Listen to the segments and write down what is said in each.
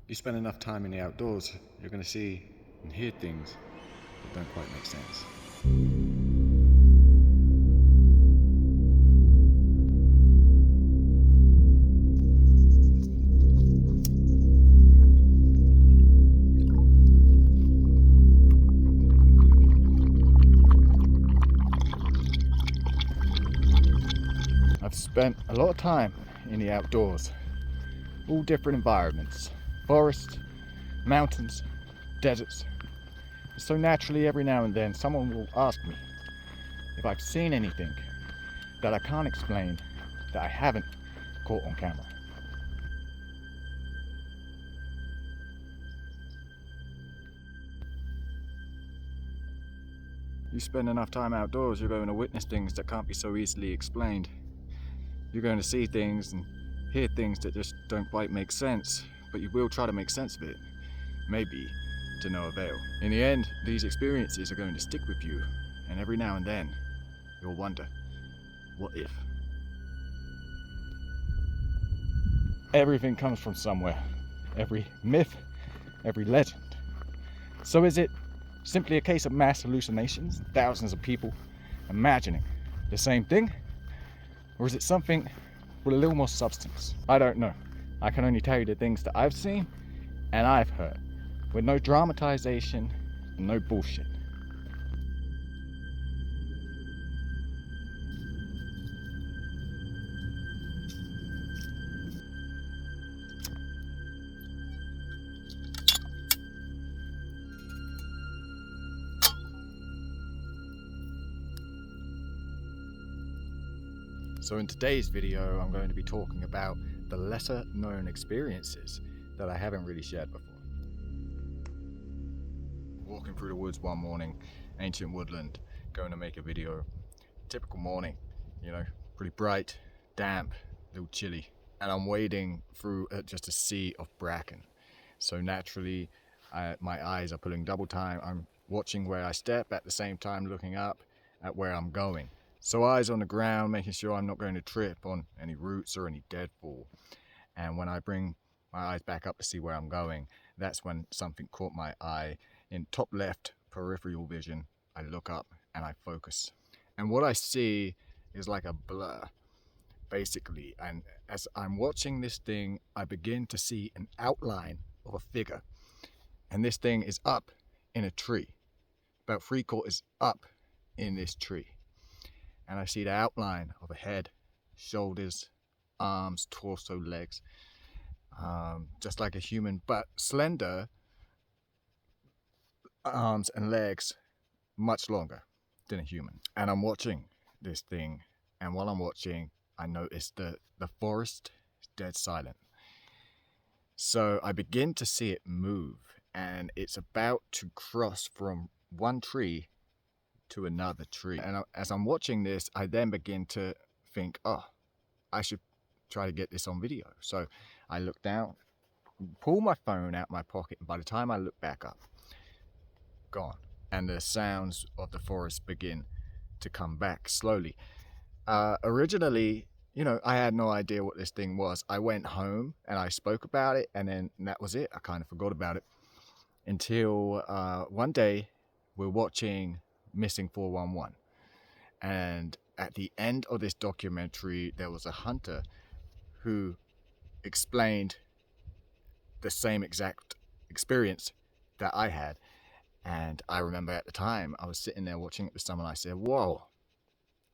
You spend enough time in the outdoors, you're going to see and hear things that don't quite make sense. I've spent a lot of time in the outdoors, all different environments, forests, mountains, deserts. So naturally, every now and then, someone will ask me if I've seen anything that I can't explain, that I haven't caught on camera. You spend enough time outdoors, you're going to witness things that can't be so easily explained. You're going to see things and hear things that just don't quite make sense, but you will try to make sense of it, maybe to no avail. In the end, these experiences are going to stick with you, and every now and then, you'll wonder, what if? Everything comes from somewhere. Every myth, every legend. So is it simply a case of mass hallucinations, thousands of people imagining the same thing? Or is it something with a little more substance? I don't know. I can only tell you the things that I've seen and I've heard, with no dramatization and no bullshit. So in today's video, I'm going to be talking about the lesser known experiences that I haven't really shared before. Walking through the woods one morning, ancient woodland, going to make a video. Typical morning, you know, pretty bright, damp, a little chilly. And I'm wading through just a sea of bracken. So naturally, my eyes are pulling double time. I'm watching where I step, at the same time looking up at where I'm going. So eyes on the ground, making sure I'm not going to trip on any roots or any deadfall. And when I bring my eyes back up to see where I'm going, that's when something caught my eye. In top left peripheral vision, I look up and I focus. And what I see is like a blur, basically. And as I'm watching this thing, I begin to see an outline of a figure. And this thing is up in a tree, about 3/4 up in this tree. And I see the outline of a head, shoulders, arms, torso, legs, just like a human, but slender arms and legs, much longer than a human. And I'm watching this thing, and while I'm watching, I notice the forest is dead silent. So I begin to see it move, and it's about to cross from one tree to another tree. And as I'm watching this, I then begin to think, oh, I should try to get this on video. So I look down, pull my phone out my pocket, and by the time I look back up, gone. And the sounds of the forest begin to come back slowly. Originally, you know, I had no idea what this thing was. I went home and I spoke about it, and then that was it. I kind of forgot about it until one day we're watching Missing 411, and at the end of this documentary there was a hunter who explained the same exact experience that I had. And I remember at the time I was sitting there watching it with someone. I said, whoa,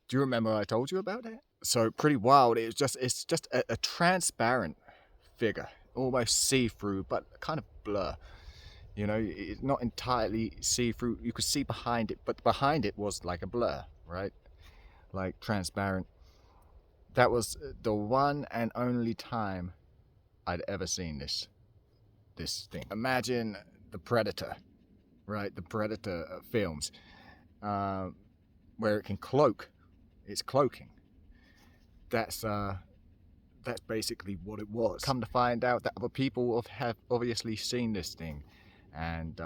do you remember I told you about that? So pretty wild. It's just a transparent figure, almost see-through, but kind of blur. You know, it's not entirely see-through. You could see behind it, but behind it was like a blur, right? Like transparent. That was the one and only time I'd ever seen this thing. Imagine the Predator, right? The Predator films, where it can cloak. It's cloaking. That's basically what it was. Come to find out that other people have obviously seen this thing, and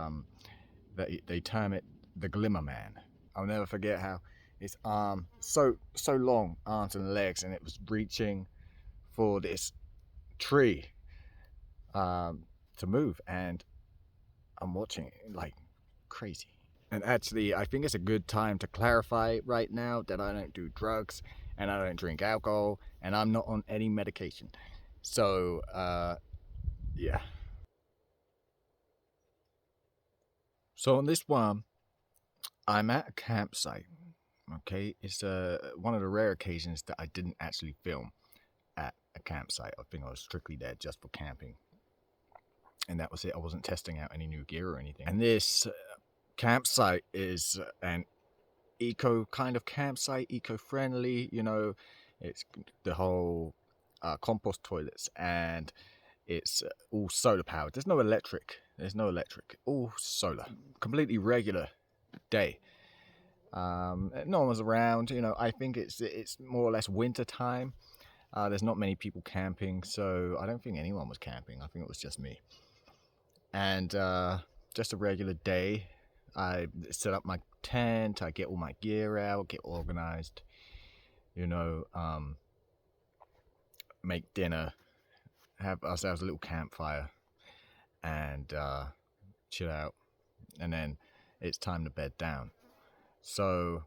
they term it the Glimmer Man. I'll never forget how its arm, so long, arms and legs, and it was reaching for this tree to move, and I'm watching it like crazy. And actually, I think it's a good time to clarify right now that I don't do drugs and I don't drink alcohol and I'm not on any medication. So, yeah. So on this one, I'm at a campsite. Okay, it's one of the rare occasions that I didn't actually film at a campsite. I think I was strictly there just for camping, and that was it. I wasn't testing out any new gear or anything. And this campsite is an eco kind of campsite, eco-friendly. You know, it's the whole compost toilets, and it's all solar powered. There's no electric. All solar. Completely regular day. No one was around. You know, I think it's more or less winter time. There's not many people camping, so I don't think anyone was camping. I think it was just me. And just a regular day. I set up my tent. I get all my gear out, get organized. You know, make dinner, have ourselves a little campfire, and chill out. And then it's time to bed down. So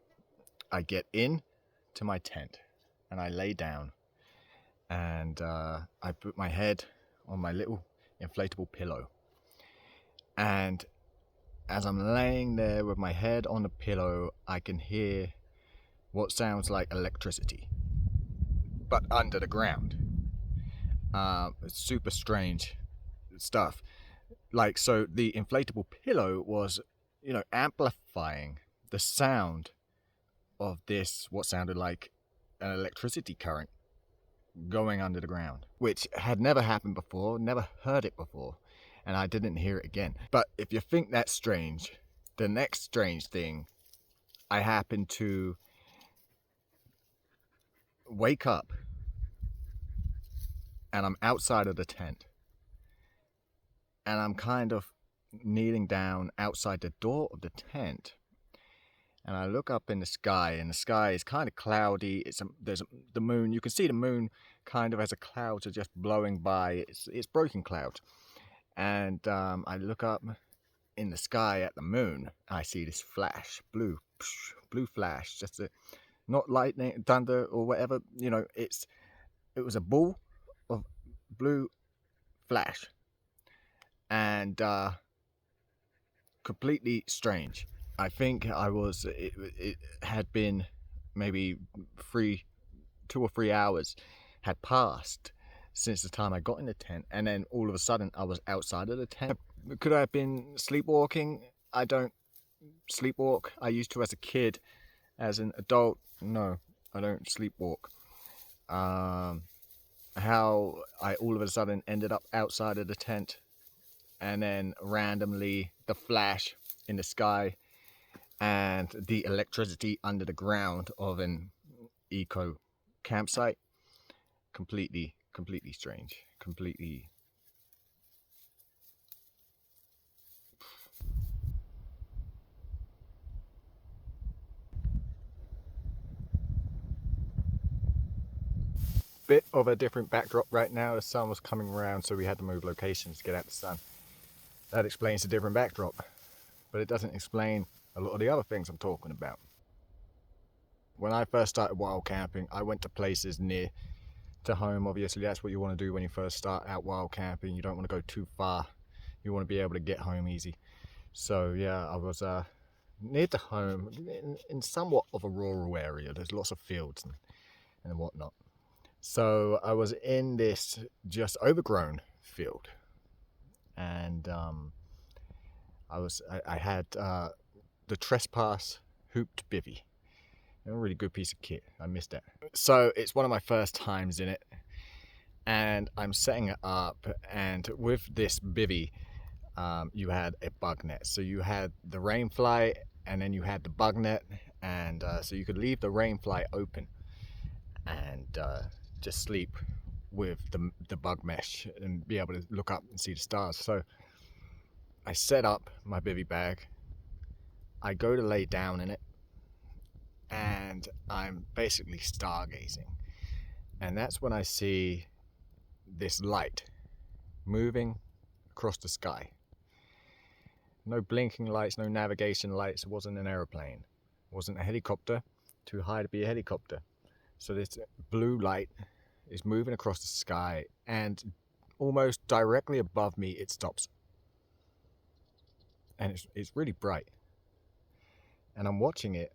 I get in to my tent and I lay down, and I put my head on my little inflatable pillow. And as I'm laying there with my head on the pillow, I can hear what sounds like electricity, but under the ground. It's super strange stuff. Like, so the inflatable pillow was, you know, amplifying the sound of this, what sounded like an electricity current going under the ground, which had never happened before, never heard it before, and I didn't hear it again. But if you think that's strange, the next strange thing, I happened to wake up and I'm outside of the tent, and I'm kind of kneeling down outside the door of the tent, and I look up in the sky, and the sky is kind of cloudy. The moon. You can see the moon kind of as a clouds are just blowing by. It's broken clouds, and I look up in the sky at the moon. I see this flash, blue flash, just not lightning, thunder, or whatever. You know, it was a ball of blue flash, and completely strange. I think it had been maybe 2 or 3 hours had passed since the time I got in the tent, and then all of a sudden I was outside of the tent. Could I have been sleepwalking? I don't sleepwalk. I used to as a kid. As an adult, no, I don't sleepwalk. How I all of a sudden ended up outside of the tent, and then randomly the flash in the sky and the electricity under the ground of an eco campsite. Completely strange. Completely. Bit of a different backdrop right now. The sun was coming around, so we had to move locations to get out the sun. That explains the different backdrop, but it doesn't explain a lot of the other things I'm talking about. When I first started wild camping, I went to places near to home. Obviously, that's what you want to do when you first start out wild camping. You don't want to go too far. You want to be able to get home easy. So yeah, I was near to home in somewhat of a rural area. There's lots of fields and whatnot. So I was in this just overgrown field, and I had the trespass hooped bivvy. A really good piece of kit. I missed that. So it's one of my first times in it, and I'm setting it up, and with this bivvy, you had a bug net. So you had the rain fly, and then you had the bug net, and so you could leave the rain fly open and just sleep with the bug mesh and be able to look up and see the stars. So I set up my bivvy bag. I go to lay down in it, and I'm basically stargazing. And that's when I see this light moving across the sky. No blinking lights, no navigation lights. It wasn't an aeroplane. It wasn't a helicopter, too high to be a helicopter. So this blue light is moving across the sky, and almost directly above me it stops. And it's really bright. And I'm watching it.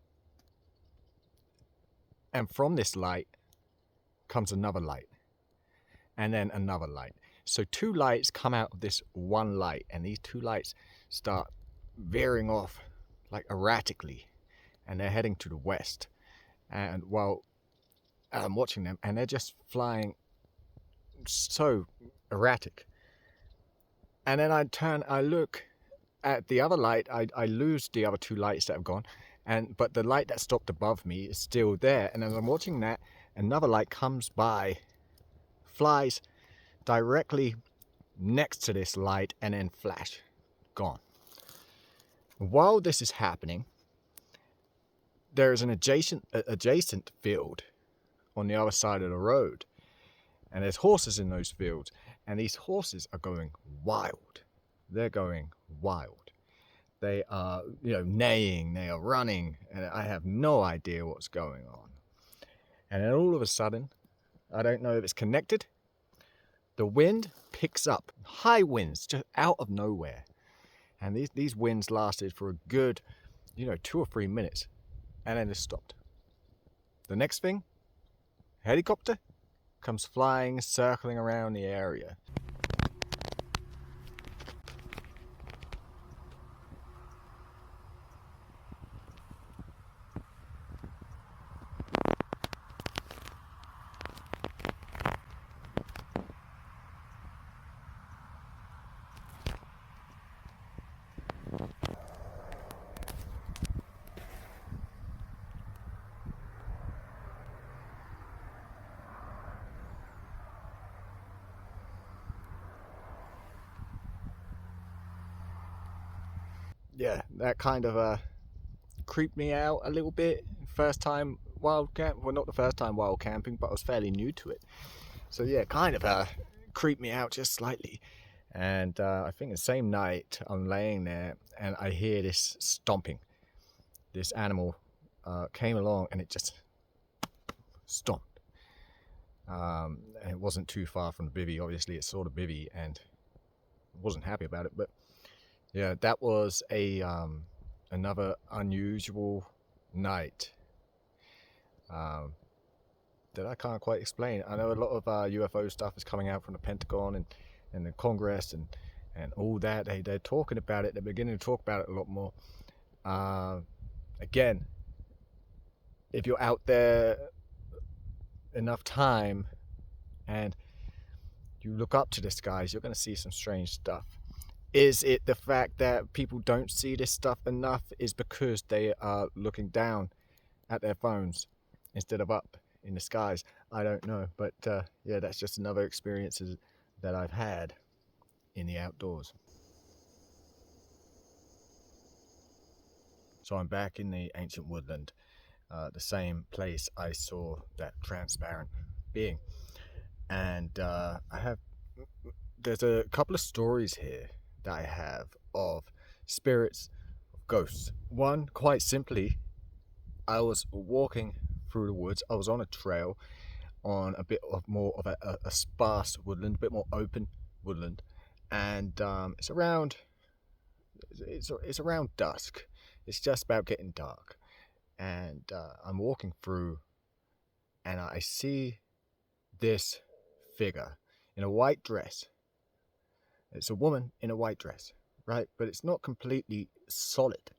And from this light comes another light. And then another light. So two lights come out of this one light, and these two lights start veering off like erratically, and they're heading to the west. And while I'm watching them, and they're just flying so erratic. And then I look at the other light. I lose the other two lights that have gone, but the light that stopped above me is still there. And as I'm watching that, another light comes by, flies directly next to this light, and then flash, gone. While this is happening, there is an adjacent field on the other side of the road, and there's horses in those fields, and these horses are going wild. They're going wild. They are, neighing, they are running, and I have no idea what's going on. And then all of a sudden, I don't know if it's connected, the wind picks up, high winds, just out of nowhere. And these winds lasted for a good, 2 or 3 minutes, and then it stopped. The next thing, helicopter comes flying, circling around the area. Yeah, that kind of creeped me out a little bit. First time wild camp, well, not the first time wild camping, but I was fairly new to it. So yeah, kind of creeped me out just slightly. And I think the same night I'm laying there and I hear this stomping. This animal came along and it just stomped. And it wasn't too far from the bivvy. Obviously, it saw the bivvy and wasn't happy about it, but yeah, that was another unusual night that I can't quite explain. I know a lot of UFO stuff is coming out from the Pentagon and the Congress and all that. They're talking about it. They're beginning to talk about it a lot more. Again, if you're out there enough time and you look up to the skies, you're going to see some strange stuff. Is it the fact that people don't see this stuff enough is because they are looking down at their phones instead of up in the skies? I don't know, but yeah, that's just another experience that I've had in the outdoors. So I'm back in the ancient woodland, the same place I saw that transparent being, and there's a couple of stories here that I have of spirits, of ghosts. One, quite simply, I was walking through the woods. I was on a trail on a bit of more of a sparse woodland, a bit more open woodland, and it's around dusk. It's just about getting dark, and I'm walking through, and I see this figure in a white dress. It's a woman in a white dress, right? But it's not completely solid.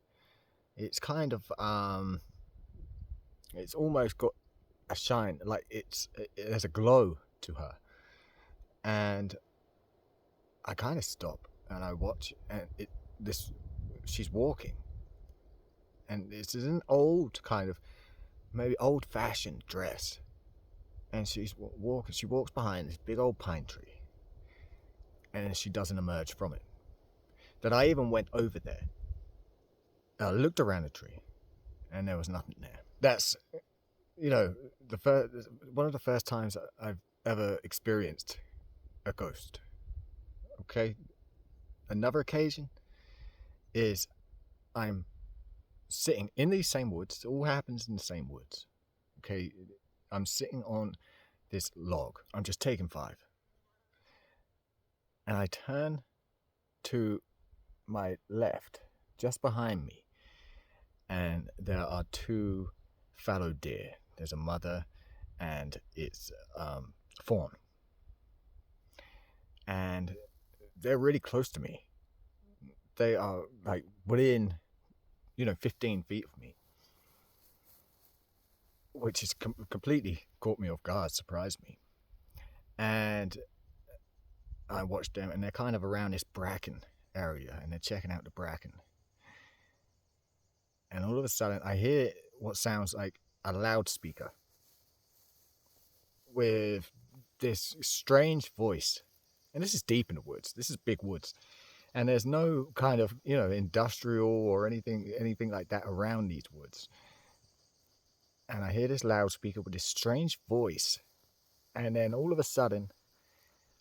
It's kind of it's almost got a shine, like there's a glow to her. And I kind of stop and I watch, and she's walking, and it's an old kind of, maybe old-fashioned dress, and she's walking. She walks behind this big old pine tree. And then she doesn't emerge from it. That I even went over there. I looked around the tree, and there was nothing there. That's, one of the first times I've ever experienced a ghost. Okay, Another occasion is I'm sitting in these same woods. It all happens in the same woods. Okay, I'm sitting on this log. I'm just taking 5. And I turn to my left, just behind me, and there are 2 fallow deer. There's a mother and its fawn. And they're really close to me. They are like within, 15 feet of me, which is completely caught me off guard, surprised me. And I watched them, and they're kind of around this bracken area, and they're checking out the bracken. And all of a sudden, I hear what sounds like a loudspeaker with this strange voice. And this is deep in the woods. This is big woods. And there's no kind of, industrial or anything like that around these woods. And I hear this loudspeaker with this strange voice. And then all of a sudden,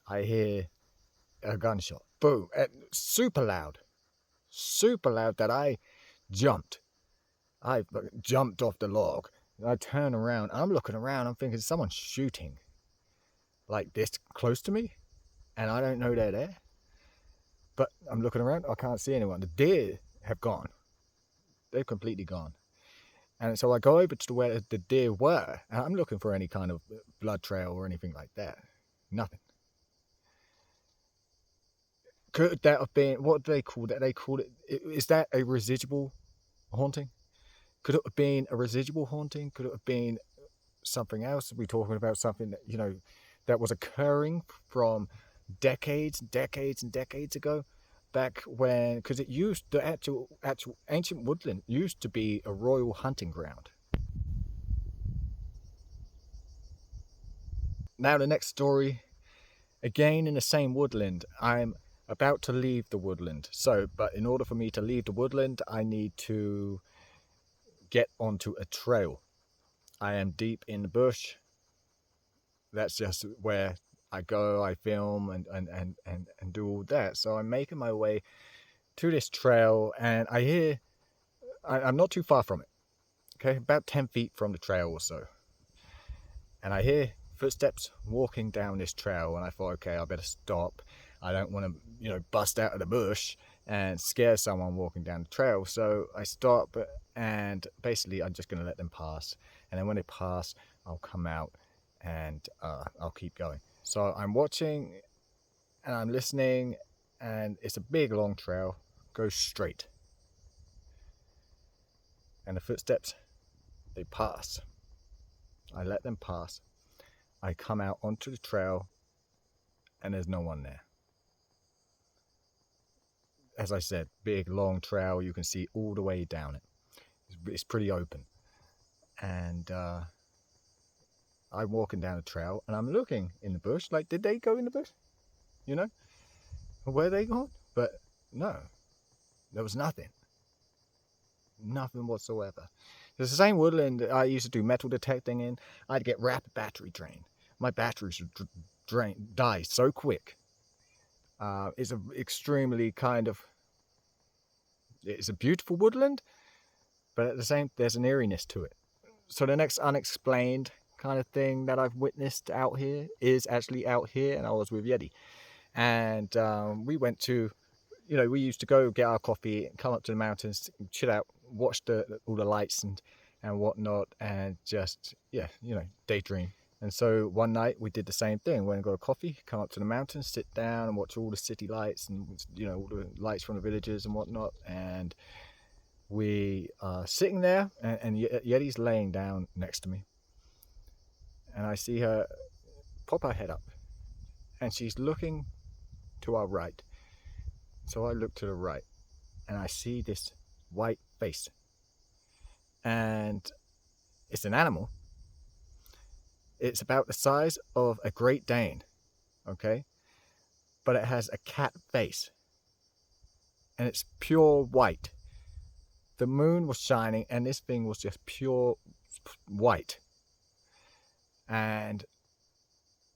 I hear a gunshot. Boom. Super loud that I jumped. I jumped off the log. I turn around. I'm looking around. I'm thinking someone's shooting like this close to me. And I don't know they're there. But I'm looking around. I can't see anyone. The deer have gone. They've completely gone. And so I go over to where the deer were. And I'm looking for any kind of blood trail or anything like that. Nothing. Could that have been, what do they call that? They call it, is that a residual haunting? Could it have been a residual haunting? Could it have been something else? Are we talking about something that, that was occurring from decades ago? Back when, because the actual ancient woodland used to be a royal hunting ground. Now the next story, again in the same woodland. I'm about to leave the woodland. But in order for me to leave the woodland, I need to get onto a trail. I am deep in the bush. That's just where I go, I film and do all that. So I'm making my way to this trail, and I hear, I'm not too far from it, okay, about 10 feet from the trail or so. And I hear footsteps walking down this trail, and I thought, okay, I better stop. I don't want to, bust out of the bush and scare someone walking down the trail. So I stop, and basically I'm just going to let them pass. And then when they pass, I'll come out and I'll keep going. So I'm watching and I'm listening, and it's a big long trail, goes straight. And the footsteps, they pass. I let them pass. I come out onto the trail, and there's no one there. As I said, big long trail, you can see all the way down it. It's pretty open. And I'm walking down the trail, and I'm looking in the bush, like, did they go in the bush? Where they gone? But no, there was nothing. Nothing whatsoever. It's the same woodland I used to do metal detecting in. I'd get rapid battery drain. My batteries would die so quick. It's a extremely it's a beautiful woodland, but at the same, there's an eeriness to it. So the next unexplained kind of thing that I've witnessed out here is actually out here, and I was with Yeti. And we went to, we used to go get our coffee, come up to the mountains, chill out, watch all the lights and whatnot, and just, daydream. And so one night we did the same thing. Went and got a coffee, come up to the mountains, sit down and watch all the city lights and, all the lights from the villages and whatnot. And we are sitting there, and Yeti's laying down next to me. And I see her pop her head up, and she's looking to our right. So I look to the right, and I see this white face. And it's an animal. It's about the size of a Great Dane, okay? But it has a cat face. And it's pure white. The moon was shining, and this thing was just pure white. And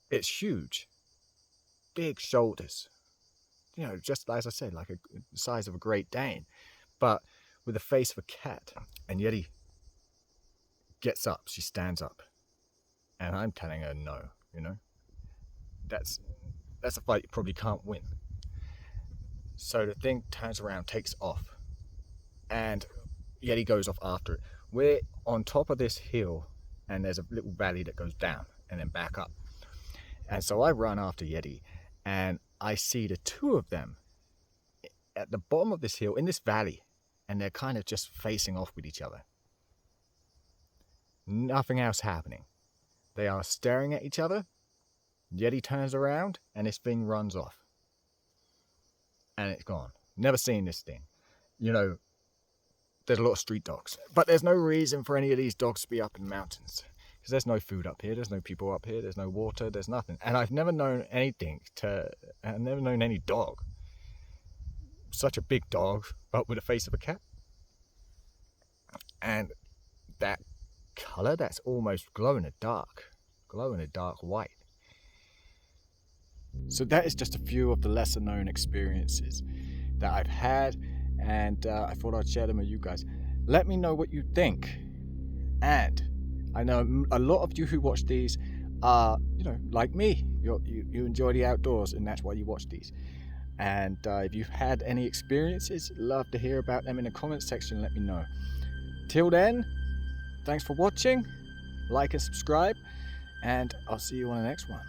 it's huge. Big shoulders. just as I said, like the size of a Great Dane, but with the face of a cat. And Yeti gets up, she stands up, and I'm telling her no, that's a fight you probably can't win. So the thing turns around, takes off, and Yeti goes off after it. We're on top of this hill, and there's a little valley that goes down and then back up. And so I run after Yeti, and I see the two of them at the bottom of this hill in this valley, and they're kind of just facing off with each other. Nothing else happening. They are staring at each other. Yeti turns around, and this thing runs off. And it's gone. Never seen this thing. There's a lot of street dogs, but there's no reason for any of these dogs to be up in the mountains, because there's no food up here, there's no people up here, there's no water, there's nothing. And I've never known any dog, such a big dog, but with the face of a cat. And that color, that's almost glow in the dark white. So that is just a few of the lesser known experiences that I've had, and I thought I'd share them with you guys. Let me know what you think. And I know a lot of you who watch these are, like me. You enjoy the outdoors, and that's why you watch these. And if you've had any experiences, love to hear about them in the comments section. Let me know. Till then, thanks for watching. Like and subscribe, and I'll see you on the next one.